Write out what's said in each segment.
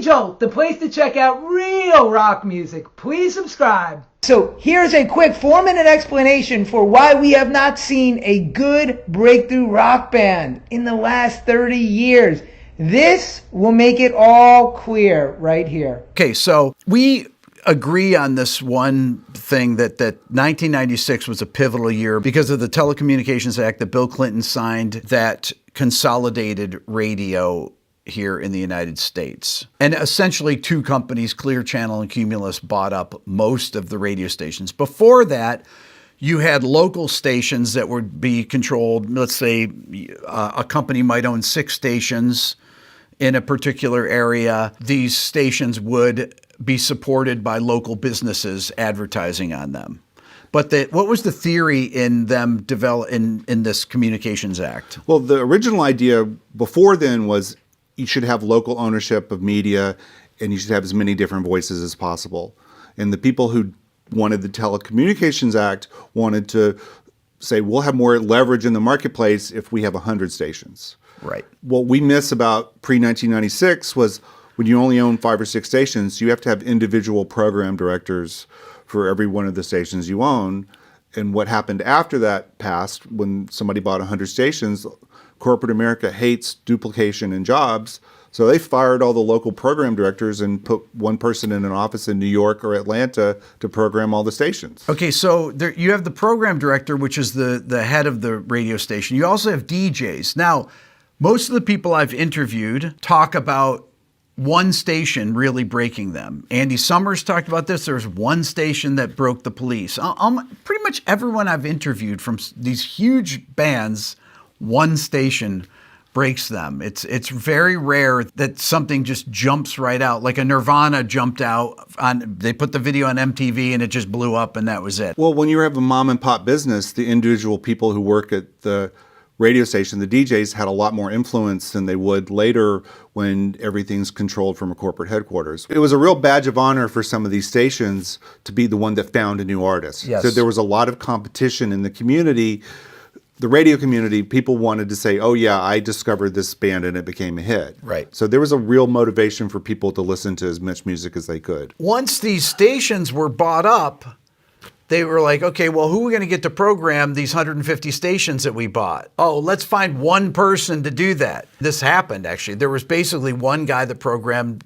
Jolt, the place to check out real rock music. Please subscribe. So here's a quick 4-minute explanation for why we have not seen a good breakthrough rock band in the last 30 years. This will make it all clear right here. Okay, so we agree on this one thing that 1996 was a pivotal year because of the Telecommunications Act that Bill Clinton signed that consolidated radio here in the United States. And essentially two companies, Clear Channel and Cumulus, bought up most of the radio stations. Before that, you had local stations that would be controlled. Let's say a company might own 6 stations in a particular area. These stations would be supported by local businesses advertising on them. But what was the theory in them in this Communications Act? Well, the original idea before then was you should have local ownership of media and you should have as many different voices as possible. And the people who wanted the Telecommunications Act wanted to say, we'll have more leverage in the marketplace if we have 100 stations. Right. What we miss about pre-1996 was when you only own 5 or 6 stations, you have to have individual program directors for every one of the stations you own. And what happened after that passed, when somebody bought 100 stations, corporate America hates duplication in jobs. So they fired all the local program directors and put one person in an office in New York or Atlanta to program all the stations. Okay, so you have the program director, which is the head of the radio station. You also have DJs. Now, most of the people I've interviewed talk about one station really breaking them. Andy Summers talked about this. There's one station that broke the police. Pretty much everyone I've interviewed from these huge bands, one station breaks them. It's very rare that something just jumps right out. Like a Nirvana jumped out they put the video on MTV and it just blew up and that was it. Well, when you have a mom and pop business, the individual people who work at the radio station, the DJs, had a lot more influence than they would later when everything's controlled from a corporate headquarters. It was a real badge of honor for some of these stations to be the one that found a new artist. Yes. So there was a lot of competition in the community. The radio community, people wanted to say, oh yeah, I discovered this band and it became a hit. Right. So there was a real motivation for people to listen to as much music as they could. Once these stations were bought up, they were like, okay, well, who are we going to get to program these 150 stations that we bought? Oh, let's find one person to do that. This happened, actually. There was basically one guy that programmed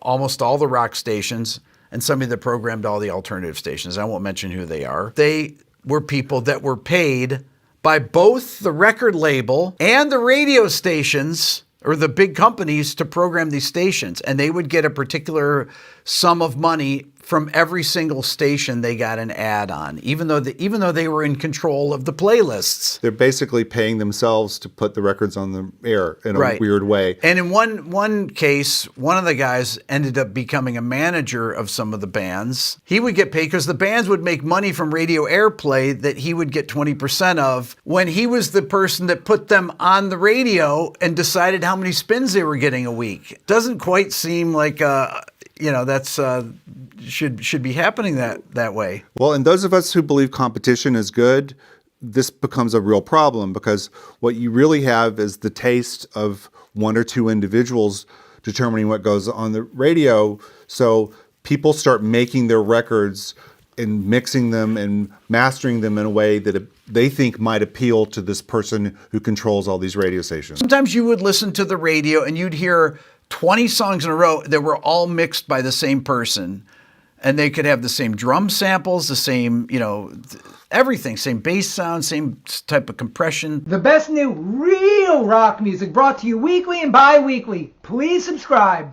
almost all the rock stations and somebody that programmed all the alternative stations. I won't mention who they are. They were people that were paid by both the record label and the radio stations or the big companies to program these stations. And they would get a particular sum of money from every single station they got an ad on, even though they were in control of the playlists. They're basically paying themselves to put the records on the air in a weird way. And in one case, one of the guys ended up becoming a manager of some of the bands. He would get paid because the bands would make money from radio airplay that he would get 20% of when he was the person that put them on the radio and decided how many spins they were getting a week. Doesn't quite seem like that's should be happening that way. Well, and those of us who believe competition is good, this becomes a real problem because what you really have is the taste of one or two individuals determining what goes on the radio. So people start making their records and mixing them and mastering them in a way that they think might appeal to this person who controls all these radio stations. Sometimes you would listen to the radio and you'd hear 20 songs in a row that were all mixed by the same person. And they could have the same drum samples, the same, everything, same bass sound, same type of compression. The best new real rock music brought to you weekly and bi-weekly. Please subscribe.